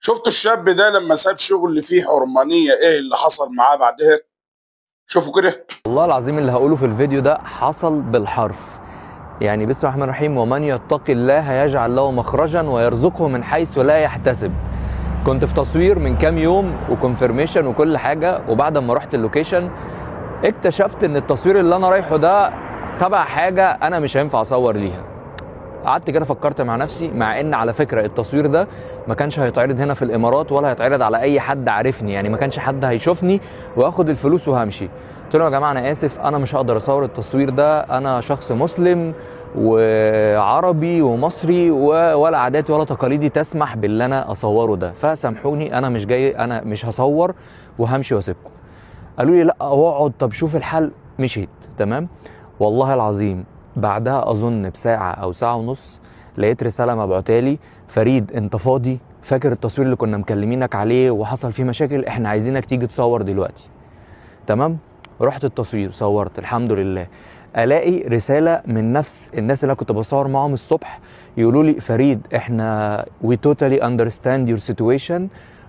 شفتوا الشاب ده لما ساب شغل اللي فيه حرمانية ايه اللي حصل معاه بعدها؟ شوفوا كده. والله العظيم اللي هقوله في الفيديو ده حصل بالحرف. يعني بسم الله الرحمن الرحيم: ومن يتق الله يجعل له مخرجا ويرزقه من حيث لا يحتسب. كنت في تصوير من كام يوم وكونفirmation وكل حاجه، وبعد ما رحت اللوكيشن اكتشفت ان التصوير اللي انا رايحه ده تبع حاجه انا مش هينفع اصور ليها. قعدت كده فكرت مع نفسي، مع ان على فكره التصوير ده ما كانش هيتعرض هنا في الامارات ولا هيتعرض على اي حد عارفني، يعني ما كانش حد هيشوفني واخد الفلوس وهمشي. قلت لهم يا جماعه انا اسف، انا مش هقدر اصور التصوير ده، انا شخص مسلم وعربي ومصري ولا عاداتي ولا تقاليدي تسمح باللي انا اصوره ده، فسامحوني انا مش جاي، انا مش هصور وهمشي واسيبكم. قالوا لي لا اقعد، طب شوف الحل. مشيت تمام. والله العظيم بعدها اظن بساعه او ساعه ونص لقيت رساله مبعوتالي: فريد انت فاضي؟ فاكر التصوير اللي كنا مكلمينك عليه وحصل فيه مشاكل؟ احنا عايزينك تيجي تصور دلوقتي. تمام. رحت التصوير صورت الحمد لله. الاقي رساله من نفس الناس اللي انا كنت بصور معاهم الصبح يقولوا لي: فريد احنا we totally understand your situation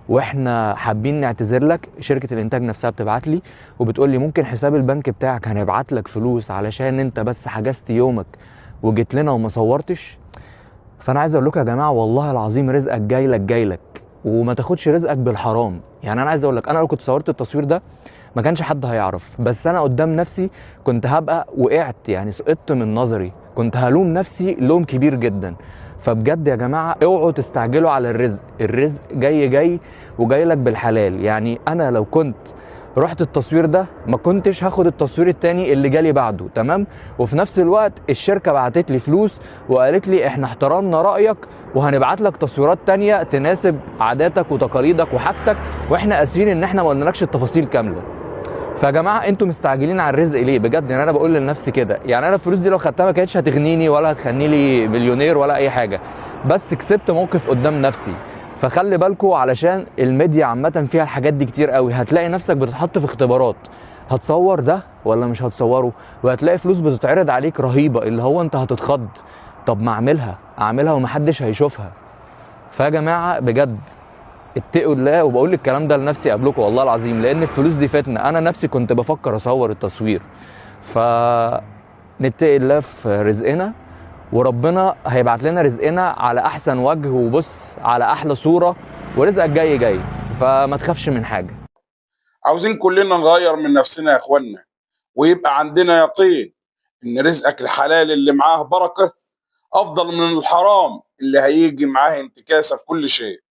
واحنا حابين نعتذر لك. شركه الانتاج نفسها بتبعت لي وبتقول لي ممكن حساب البنك بتاعك هنبعت لك فلوس علشان انت بس حجزت يومك وجيت لنا وما صورتش. فانا عايز اقول لكم يا جماعه والله العظيم رزقك جاي لك جاي لك، وما تاخدش رزقك بالحرام. يعني انا عايز اقول لك انا لو كنت صورت التصوير ده ما كانش حد هيعرف، بس انا قدام نفسي كنت هبقى وقعت، يعني سقطت من نظري، كنت هلوم نفسي لوم كبير جدا. فبجد يا جماعه اوعوا تستعجلوا على الرزق، الرزق جاي جاي وجاي لك بالحلال. يعني انا لو كنت رحت التصوير ده ما كنتش هاخد التصوير التاني اللي جالي بعده. تمام. وفي نفس الوقت الشركه بعتت لي فلوس وقالت لي احنا احترمنا رايك وهنبعت لك تصويرات تانية تناسب عاداتك وتقاليدك وحاجتك، واحنا اسفين ان احنا ما قلنالكش التفاصيل كامله. فيا جماعه انتوا مستعجلين على الرزق ليه؟ بجد يعني انا بقول لنفسي كده، يعني انا الفلوس دي لو خدتها ما كانتش هتغنيني ولا هتخليني لي مليونير ولا اي حاجه، بس كسبت موقف قدام نفسي. فخلي بالكوا علشان الميديا عامه فيها الحاجات دي كتير قوي، هتلاقي نفسك بتتحط في اختبارات، هتصور ده ولا مش هتصوره، وهتلاقي فلوس بتتعرض عليك رهيبه اللي هو انت هتتخض. طب ما اعملها ومحدش هيشوفها. فيا جماعه بجد اتقوا الله، وبقول الكلام ده لنفسي قبلكم والله العظيم، لان الفلوس دي فتنه. انا نفسي كنت بفكر اصور التصوير. فنتقي الله في رزقنا، وربنا هيبعت لنا رزقنا على احسن وجه، وبص على احلى صوره، ورزقك جاي جاي، فما تخافش من حاجه. عاوزين كلنا نغير من نفسنا يا اخوانا، ويبقى عندنا يقين ان رزقك الحلال اللي معاه بركة افضل من الحرام اللي هيجي معاه انتكاسة في كل شيء.